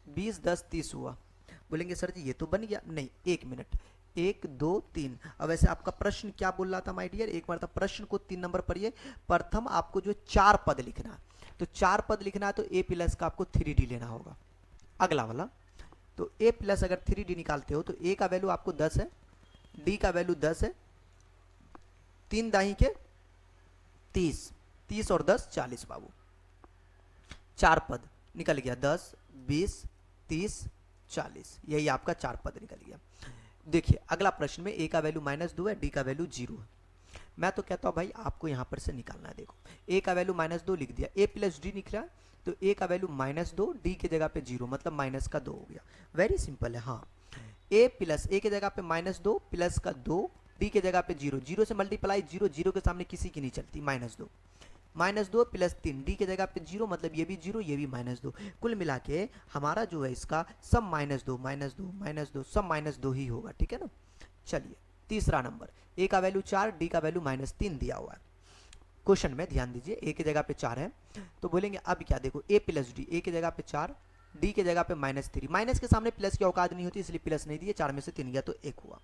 20 10 30 हुआ। बोलेंगे सर जी ये तो बन गया, नहीं 1 मिनट, 1 2 3। अब वैसे आपका प्रश्न क्या बोल रहा था माय डियर, एक बार प्रश्न को 3 नंबर पढ़िए। प्रथम आपको जो 4 पद लिखना है, तो 4 पद लिखना है तो ए प्लस का आपको 3D लेना होगा। अगला वाला, तो ए प्लस अगर 3D निकालते हो तो ए का वैल्यू आपको 10 है, डी का वैल्यू 10 है, 3 दाही के 30, 30 और 10 40 बाबू। 4 पद निकल गया, 10 20 30 40, यही आपका 4 पद निकल गया। देखिए अगला प्रश्न में ए का वैल्यू -2 है, डी का वैल्यू 0 है। मैं तो कहता हूँ भाई आपको यहाँ पर से निकालना है। देखो ए का वैल्यू -2 लिख दिया, ए प्लस डी निकला, तो ए का वैल्यू -2, डी के जगह पे 0, मतलब माइनस का 2 हो गया। वेरी सिंपल है। हाँ, ए प्लस ए के जगह पे -2 प्लस का 2, डी के जगह पे 0, 0 से मल्टीप्लाई 0, 0 के सामने किसी की नहीं चलती, -2, -2 प्लस 3, डी के जगह पे 0, मतलब ये भी 0, ये भी -2, कुल मिला के हमारा जो है इसका सब -2 -2 -2 सब -2 ही होगा। ठीक है ना, चलिए तीसरा नंबर, ए का वैल्यू 4, डी का वैल्यू -3 दिया हुआ है क्वेश्चन में, ध्यान दीजिए ए की जगह पे 4 है, तो बोलेंगे अब क्या, देखो ए प्लस डी, ए की जगह पे 4, डी के जगह पे -3, माइनस के सामने प्लस की औकात नहीं होती इसलिए प्लस नहीं दिए, 4 में से 3 गया तो 1 हुआ।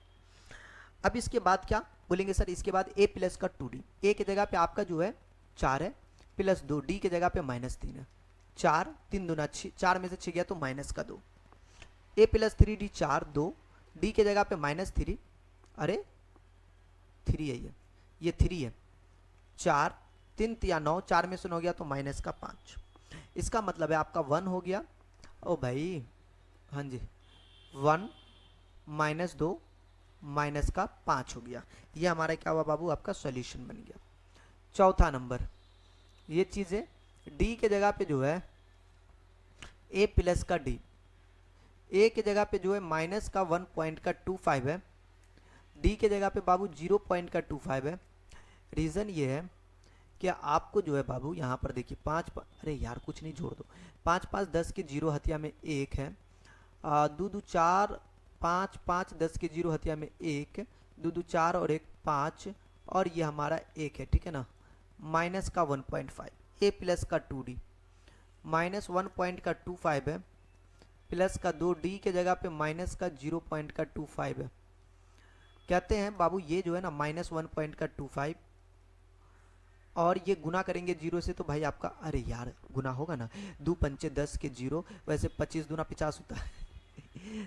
अब इसके बाद क्या बोलेंगे सर, इसके बाद ए प्लस का 2D, ए की जगह पे आपका जो है 4 है प्लस 2, डी के जगह पे -3 है, 4 3 दूना 6, 4 में से 6 गया तो माइनस का 2, ए प्लस 3D 4 2, डी के जगह पे -3, अरे 3 है, ये 3 है, 4 3 या 9, 4 में से 9 गया तो माइनस का 5, इसका मतलब है आपका 1 हो गया। ओ भाई हाँ जी, 1 -2 माइनस का 5 हो गया। ये हमारा क्या हुआ बाबू, आपका सॉल्यूशन बन गया। चौथा नंबर, ये चीज़ें डी के जगह पे जो है ए प्लस का डी, ए के जगह पे जो है माइनस का 1.25 है, डी के जगह पे बाबू 0.25 है। रीज़न ये है कि आपको जो है बाबू यहाँ पर देखिए 5 अरे यार कुछ नहीं, जोड़ दो, 5 5 10 के 0 हथिया में 1 है, 2 2 4 5 5 10 के 0 हथिया में 1, 2 2 4 और 1 5, और ये हमारा 1 है। ठीक है ना, माइनस का 1.5, ए प्लस का 2d, माइनस 1 पॉइंट का 25 है, प्लस का 2d के जगह पे माइनस का 0 पॉइंट का 25 है। कहते हैं बाबू ये जो है ना माइनस 1 पॉइंट का 25 और ये गुना करेंगे जीरो से तो भाई आपका, अरे यार गुना होगा ना, 2 पंचे 10 के जीरो, वैसे 25 दूना 50 होता है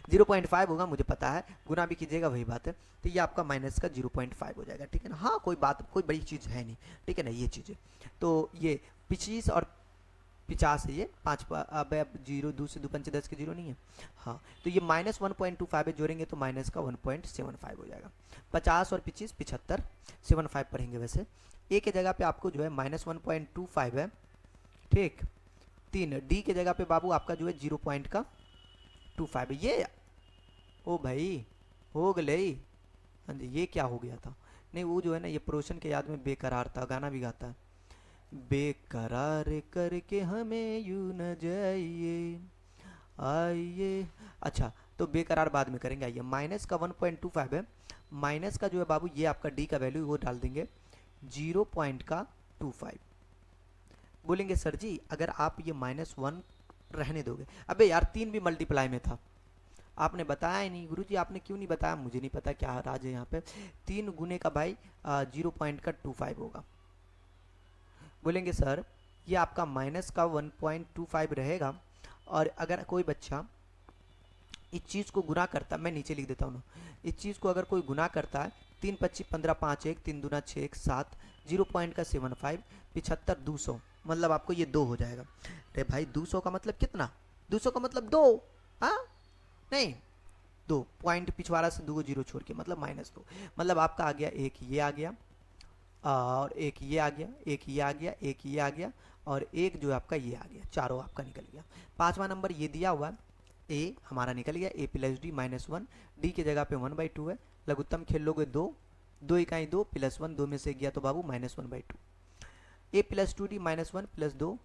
0.5 होगा मुझे पता है, गुना भी कीजिएगा वही बात है। तो ये आपका माइनस का 0.5 हो जाएगा, ठीक है ना। हाँ कोई बात, कोई बड़ी चीज़ है नहीं, ठीक है ना ये चीज़ें। तो ये 25 और 50 है, ये 5 अब जीरो, 2 से 2 पंचे 10 के जीरो नहीं है। हाँ तो ये माइनस 1.25 है, जोड़ेंगे तो माइनस का 1.75 हो जाएगा। 50 और 25 75, 75 पढ़ेंगे वैसे। ए के जगह पे आपको जो है माइनस 1.25 है, ठीक। 3 डी के जगह पे बाबू आपका जो है 0.25 है ये। ओ भाई हो गई। हाँ जी ये क्या हो गया था, नहीं वो जो है ना ये प्रोशन के याद में बेकरार था, गाना भी गाता है, बेकरार करके हमें यूं न जाइए आइए। अच्छा तो बेकरार बाद में करेंगे, आइए। माइनस का 1.25 है, माइनस का जो है बाबू ये आपका डी का वैल्यू वो डाल देंगे 0.25। बोलेंगे सर जी अगर आप ये -1 रहने दोगे, अबे यार 3 भी मल्टीप्लाई में था, आपने बताया ही नहीं गुरुजी, आपने क्यों नहीं बताया, मुझे नहीं पता क्या राज है यहाँ पे। 3 गुने का भाई 0.25 होगा। बोलेंगे सर ये आपका माइनस का 1.25 रहेगा, और अगर कोई बच्चा इस चीज़ को गुना करता, मैं नीचे लिख देता हूँ ना, इस चीज़ को अगर कोई गुना करता है 3 25 15 5 1 3 दूना 6 1 7, 0.75 75 200, मतलब आपको ये 2 हो जाएगा। अरे भाई 200 का मतलब कितना, 200 का मतलब 2, हाँ नहीं 2 पॉइंट पिछवाड़ा से 2 जीरो छोड़ के मतलब -2, मतलब आपका आ गया एक ये आ गया, और एक ये आ गया, एक ये आ गया, एक ये आ गया, और एक जो आपका ये आ गया, चारों आपका निकल गया। 5वां नंबर ये दिया हुआ है, ए हमारा निकल गया, ए प्लस डी -1, डी की जगह पे 1/2 है, लघुत्तम खेल लोगे 2, 2 इकाई 2 प्लस 1, 2 में से गया तो बाबू -1/2, ए प्लस 2d -1 प्लस 2,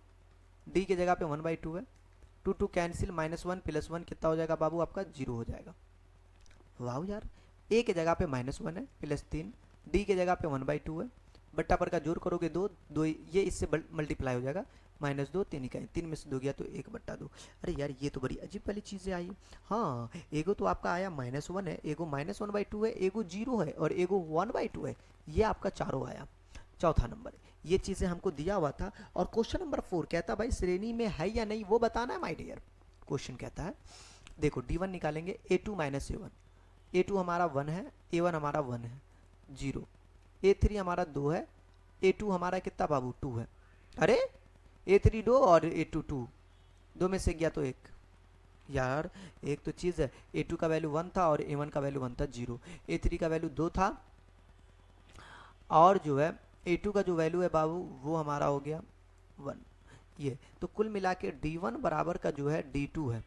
डी की जगह पे 1/2 है, 2 2 कैंसिल, -1 प्लस 1 कितना हो जाएगा बाबू आपका 0 हो जाएगा। वाह यार, ए के जगह पे -1 है प्लस 3, डी के जगह पे 1/2 है, बट्टा पर का जोड़ करोगे 2 2, ये इससे मल्टीप्लाई हो जाएगा, -2 3 इकाई, 3 में से 2 गया तो 1/2। अरे यार ये तो बड़ी अजीब वाली चीज़ें आई। हाँ एगो तो आपका आया -1 है, एगो -1/2 है, एगो 0 है, और एगो 1/2 है, ये आपका चारों आया। चौथा नंबर ये चीज़ें हमको दिया हुआ था, और क्वेश्चन नंबर 4 कहता भाई श्रेणी में है या नहीं वो बताना है माय डियर। क्वेश्चन कहता है देखो D1 निकालेंगे, A2 - A1, A2 हमारा 1 है, A1 हमारा 1 है 0, A3 हमारा 2 है, A2 हमारा कितना बाबू 2 है, अरे A3 2 और A2 2, 2 में से गया तो 1। यार एक तो चीज़ है, A2 का वैल्यू 1 था और A1 का वैल्यू 1 था 0, A3 का वैल्यू 2 था, और जो है A2 का जो वैल्यू है बाबू वो हमारा हो गया 1। ये तो कुल मिला के D1 बराबर का जो है D2 है,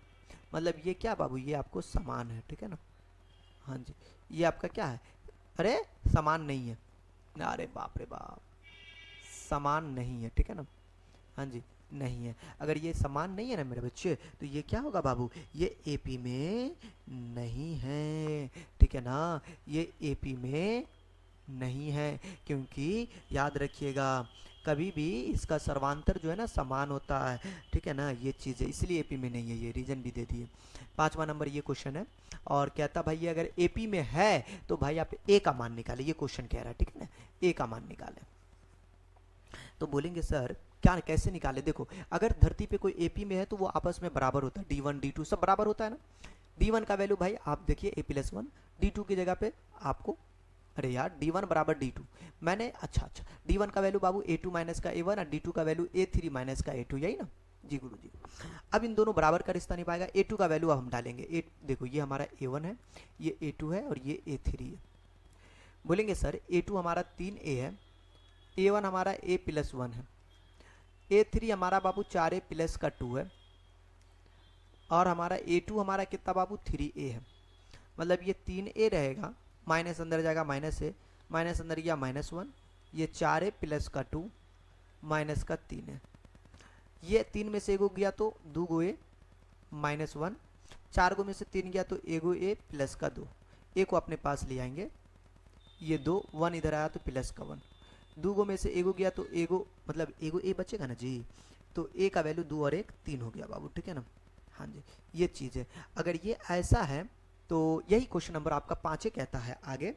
मतलब ये क्या बाबू ये आपको समान है, ठीक है ना। हाँ जी ये आपका क्या है, अरे समान नहीं है, अरे बाप रे बाप समान नहीं है, ठीक है ना। हाँ जी नहीं है, अगर ये समान नहीं है ना मेरे बच्चे तो ये क्या होगा बाबू, ये AP में नहीं है, ठीक है ना, ये AP में नहीं है, क्योंकि याद रखिएगा कभी भी इसका सर्वांतर जो है ना समान होता है, ठीक है ना, ये चीज़ है इसलिए एपी में नहीं है, ये रीजन भी दे दिए। 5वां नंबर ये क्वेश्चन है, और कहता भाई अगर एपी में है तो भाई आप ए का मान निकाले, ये क्वेश्चन कह रहा है, ठीक है ना, ए का मान निकाले। तो बोलेंगे सर क्या कैसे निकाले, देखो अगर धरती पे कोई एपी में है तो वो आपस में बराबर होता है, D1 D2 सब बराबर होता है ना। D1 का वैल्यू भाई आप देखिए A+1, D2 की जगह पे आपको, अरे यार D1 बराबर D2, मैंने अच्छा D1 का वैल्यू बाबू A2 माइनस का A1 और D2 का वैल्यू A3 माइनस का A2, यही ना जी गुरु जी। अब इन दोनों बराबर का रिश्ता नहीं पाएगा, A2 का वैल्यू अब हम डालेंगे, देखो ये हमारा A1 है, ये A2 है, और ये A3 है। बोलेंगे सर A2 हमारा 3A है, A1 हमारा A+1 है, A3 हमारा बाबू 4A प्लस का 2 है, और हमारा A2 हमारा कितना बाबू 3A है, मतलब ये 3A रहेगा, माइनस अंदर जाएगा -A, माइनस अंदर गया -1, ये 4A प्लस का 2 माइनस का 3 है, ये 3 में से एगो गया तो 2 गो A -1, 4 गो में से 3 गया तो एगो A प्लस का 2, ए को अपने पास ले आएंगे, ये 2 1 इधर आया तो प्लस का 1, दूगो में से एगो गया तो एगो मतलब एगो ए बचेगा ना जी, तो ए का वैल्यू 2 और 1 3 हो गया बाबू, ठीक है ना। हाँ जी, ये चीज़ है। अगर ये ऐसा है तो यही क्वेश्चन नंबर आपका 5 कहता है आगे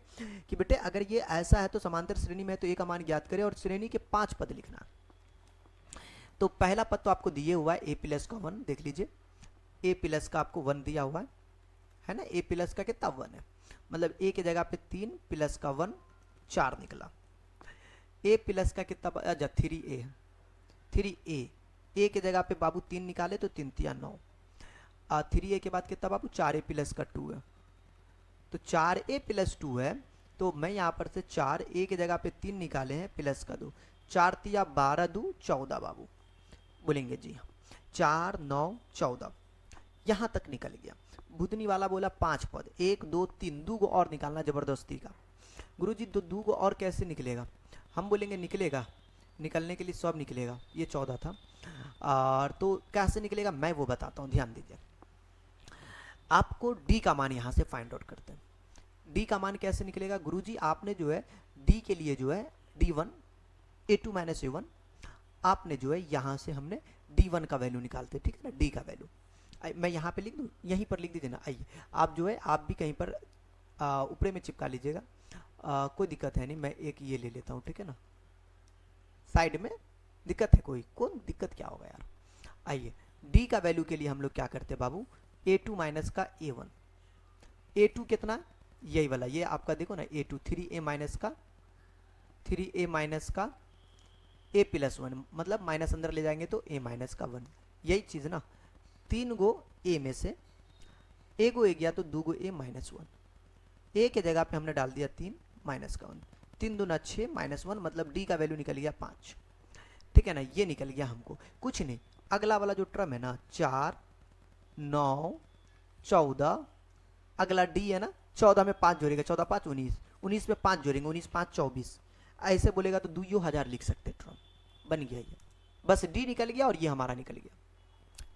कि बेटे अगर ये ऐसा है तो समांतर श्रेणी में है तो ए का मान ज्ञात करें और श्रेणी के 5 पद लिखना। तो पहला पद तो आपको दिए हुआ है ए प्लस का 1, देख लीजिए ए प्लस का आपको 1 दिया हुआ है ना। ए प्लस का कितना 1 है, मतलब ए की जगह पे 3 प्लस का 1 4 निकला। ए प्लस का कितना अच्छा 3 ए है, 3 ए की जगह पे बाबू 3 निकाले तो 3 3 9, 3 ए के बाद कितना बाबू 4 ए प्लस का 2 है, तो 4 ए प्लस 2 है। तो मैं यहाँ पर से 4 ए की जगह पे 3 निकाले हैं प्लस का 2, 4 तिया 12 2 14 बाबू बोलेंगे जी हाँ, 4 9 14 यहाँ तक निकल गया। बुधनी वाला बोला 5 पद, 1 2 3 2 को और निकालना जबरदस्ती का। गुरुजी तो 2 को और कैसे निकलेगा, हम बोलेंगे निकलेगा, निकलने के लिए सब निकलेगा, ये 14 था। और तो कैसे निकलेगा मैं वो बताता हूँ, ध्यान दीजिए। आपको डी का मान यहाँ से फाइंड आउट करते हैं। डी का मान कैसे निकलेगा गुरुजी, आपने जो है डी के लिए जो है D1 A2 माइनस A1, आपने जो है यहाँ से हमने D1 का वैल्यू निकालते, ठीक है ना। डी का वैल्यू मैं यहाँ पे लिख दूँ, यहीं पर लिख दीजिए ना। आइए आप जो है आप भी कहीं पर ऊपरे में चिपका लीजिएगा, कोई दिक्कत है नहीं। मैं एक ये ले लेता हूँ, ठीक है ना, साइड में। दिक्कत है कोई, कौन दिक्कत क्या होगा यार। आइए डी का वैल्यू के लिए हम लोग क्या करते हैं बाबू, A2 माइनस का A1, A2 कितना यही वाला, ये आपका देखो ना A2 3A माइनस का 3A माइनस का A प्लस 1, मतलब माइनस अंदर ले जाएंगे तो A माइनस का 1, यही चीज़ ना। 3 गो A में से एगो ए गया तो 2 गो A माइनस 1, ए के जगह पे हमने डाल दिया 3 माइनस का 1, 3 दूना 6 माइनस 1, मतलब डी का वैल्यू निकल गया 5, ठीक है ना। ये निकल गया हमको, कुछ नहीं। अगला वाला जो टर्म है ना 4 9 14, अगला डी है ना, 14 में 5 जोड़ेगा, 14 5 19, 19 में 5 जोड़ेंगे, 19 5 24, ऐसे बोलेगा तो 2000 लिख सकते टर्म, बन गया ये। बस डी निकल गया और ये हमारा निकल गया,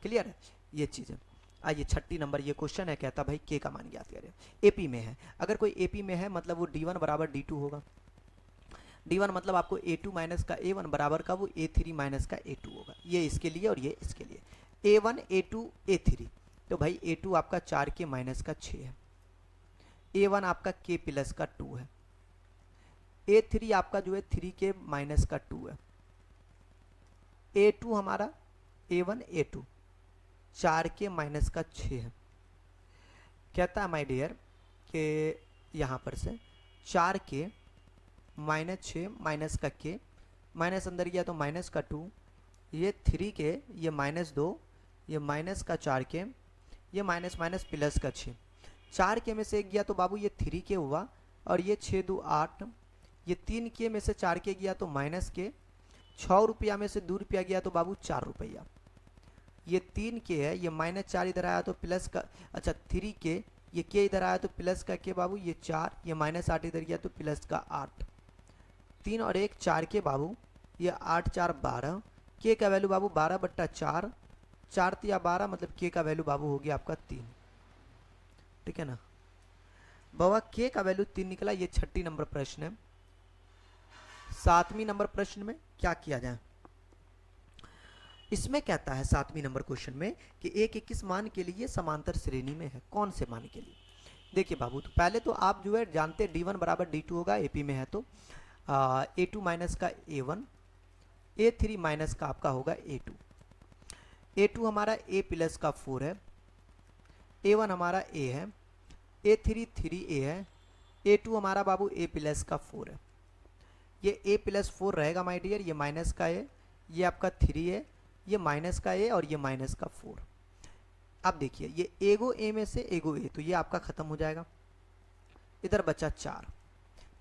क्लियर है ये चीज़ है। आइए 36 नंबर ये क्वेश्चन है, कहता भाई के का मान ज्ञात करें। एपी में है, अगर कोई एपी में है मतलब वो D1 बराबर D2 होगा। D1 मतलब आपको A2 माइनस का A1 बराबर का वो A3 माइनस का A2 होगा, ये इसके लिए और ये इसके लिए। A1 A2 A3, तो भाई A2 आपका 4 के माइनस का 6 है, A1 आपका K प्लस का 2 है, A3 आपका जो है 3 के माइनस का 2 है, A2 हमारा A1 A2 4 के माइनस का 6 है। कहता है माय डियर कि यहाँ पर से 4 के माइनस 6 माइनस का के, माइनस अंदर गया तो माइनस का 2, ये 3 के, ये माइनस 2, ये माइनस का 4 के, ये माइनस माइनस प्लस का 6, 4 के में से एक गया तो बाबू ये 3 के हुआ, और ये 6 2 8, ये 3 के में से 4 के गया तो माइनस के, 6 रुपया में से 2 रुपया गया तो बाबू 4 रुपया, ये 3 के है, ये माइनस 4 इधर आया तो प्लस का, अच्छा 3 के, ये के इधर आया तो प्लस का के बाबू, ये 4, ये माइनस 8 इधर गया तो प्लस का 8, 3 और 1 4 के बाबू, ये 8 4 12, के का वैल्यू बाबू 12/4, 4 तिया 12, मतलब के का वैल्यू बाबू हो गया आपका 3, ठीक है ना बाबा। के का वैल्यू 3 निकला। ये 36 नंबर प्रश्न है। 7वीं नंबर प्रश्न में क्या किया जाए, इसमें कहता है 7वीं नंबर क्वेश्चन में कि ए के किस मान के लिए समांतर श्रेणी में है, कौन से मान के लिए। देखिए बाबू, तो पहले तो आप जो है जानते हैं D1 बराबर D2 होगा, एपी में है तो A2 माइनस का A1, A3 माइनस का आपका होगा A2, A2 हमारा A प्लस का 4 है, A1 हमारा A है, A3 3A है, A2 हमारा बाबू A प्लस का 4 है। ये A प्लस 4 रहेगा माय डियर, ये माइनस का A, ये आपका 3 है, ये माइनस का A और ये माइनस का 4। अब देखिए ये एगो A में से एगो A, तो ये आपका खत्म हो जाएगा, इधर बचा 4,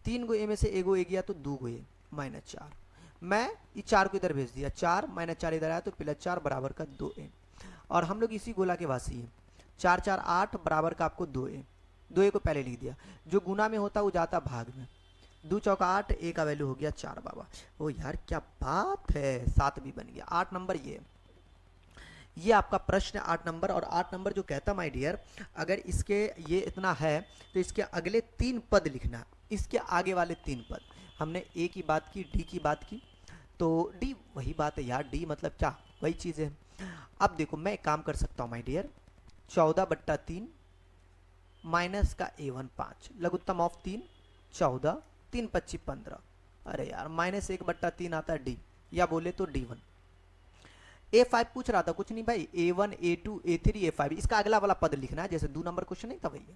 3 गो A में से एगो A गया तो 2 गो A माइनस 4, मैं ये 4 को इधर भेज दिया, 4 माइनस 4 इधर आया तो प्लस 4 बराबर का 2A। और हम लोग इसी गोला के वासी हैं, 4 4 8 बराबर का आपको 2A, 2A को पहले लिख दिया, जो गुना में होता वो जाता भाग में, 2 चौका 8, ए का वैल्यू हो गया 4 बाबा। ओ यार क्या बात है, 7 भी बन गया। 8 नंबर ये आपका प्रश्न 8 नंबर। और 8 नंबर जो कहता माय डियर, अगर इसके ये इतना है तो इसके अगले 3 पद लिखना, इसके आगे वाले 3 पद, हमने ए की बात की, डी की बात की, तो डी वही बात है यार, डी मतलब क्या, वही चीज़ है। अब देखो मैं एक काम कर सकता हूँ माय डियर, 14/3 माइनस का A1 5, लघुत्तम ऑफ 3 14, 3 25 15, अरे यार -1/3 आता है डी, या बोले तो D1। A5 पूछ रहा था, कुछ नहीं भाई, A1 A2 A3 A5, इसका अगला वाला पद लिखना है, जैसे 2 नंबर क्वेश्चन नहीं था भैया।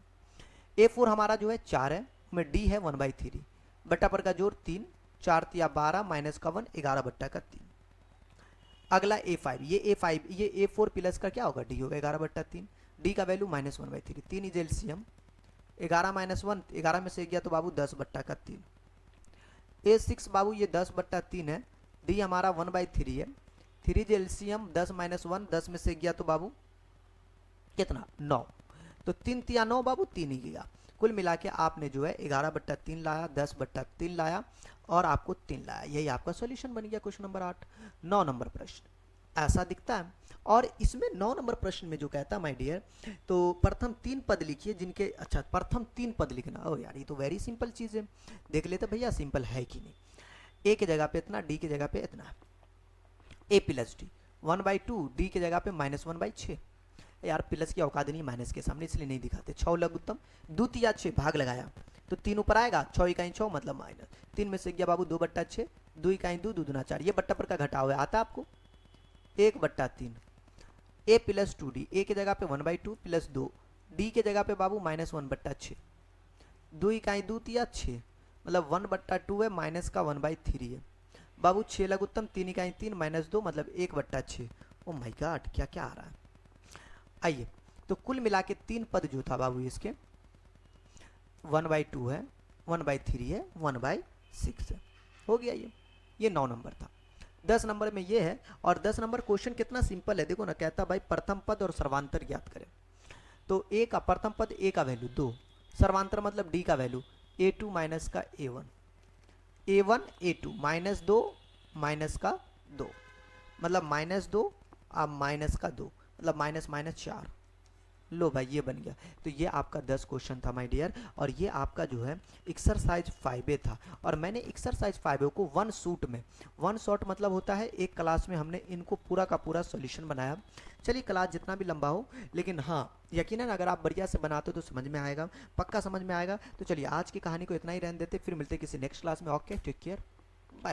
A4 हमारा जो है 4 है, में D है 1/3, बट्टा पर का जोड़ 3, 4 तिया 12 माइनस का 1 11/3। अगला A5, ये A5 ये A4 प्लस का क्या होगा, D होगा 11/3, D का वैल्यू -1/3, 3 इज एलसीएम, 11 - 1 11 में से गया तो बाबू 10/3। A6 बाबू ये 10/3 है, D हमारा 1/3 है, 3 इज एलसीएम, 10 - 1 10 में से गया तो बाबू कितना 9, तो 3 तिया 9 बाबू 3 ही गया। कुल मिला के आपने जो है 11/3 लाया, 10/3 लाया और आपको 3 लाया, यही आपका सॉल्यूशन बन गया क्वेश्चन नंबर 8। 9 नंबर प्रश्न ऐसा दिखता है। और इसमें 9 नंबर प्रश्न में जो कहता है माय डियर, तो प्रथम 3 पद लिखिए जिनके, अच्छा प्रथम 3 पद लिखना, ओ यार ये तो वेरी सिंपल चीज़ है, देख लेते भैया सिंपल है कि नहीं। ए की जगह पे इतना, डी की जगह पे इतना, ए प्लस डी 1/2, डी की जगह पे -1/6, यार प्लस की औकात नहीं माइनस के सामने, इसलिए नहीं दिखाते। 6 लघुत्तम, 2 तिया 6 भाग लगाया तो 3 ऊपर आएगा, 6 इकाई 6 मतलब माइनस, 3 में से गया बाबू 2/6, 2 इकाई 2 2 दूना 4, ये बट्टा पर का घटा हुआ आता है आपको 1/3। ए प्लस 2D, ए की जगह पे 1/2 प्लस 2, डी के जगह पे बाबू -1/6, 2 इकाई 2 तिया 6 मतलब 1/2 है, माइनस का 1/3 है बाबू, 6 लघुत्तम 3 इकाई 3 -2 मतलब 1/6। ओ माय गॉड क्या क्या आ रहा है। आइए तो कुल मिला के 3 पद जो था बाबू इसके 1/2 है, 1/3 है, 1/6 है, हो गया ये 9 नंबर था। 10 नंबर में ये है, और 10 नंबर क्वेश्चन कितना सिंपल है, देखो ना, कहता भाई प्रथम पद और सर्वांतर ज्ञात करें। तो ए का प्रथम पद ए का वैल्यू 2, सर्वांतर मतलब डी का वैल्यू A2 माइनस का A1, A1 A2 -2 माइनस का 2 मतलब -2 अब माइनस का 2 मतलब -4। लो भाई ये बन गया। तो ये आपका 10 क्वेश्चन था माय डियर, और ये आपका जो है एक्सरसाइज 5A था। और मैंने एक्सरसाइज 5A को 1 शूट में, 1 शॉट मतलब होता है एक क्लास में हमने इनको पूरा का पूरा सॉल्यूशन बनाया। चलिए क्लास जितना भी लंबा हो, लेकिन हाँ यकीनन अगर आप बढ़िया से बनाते हो तो समझ में आएगा, पक्का समझ में आएगा। तो चलिए आज की कहानी को इतना ही रहने देते, फिर मिलते किसी नेक्स्ट क्लास में। Okay, take care.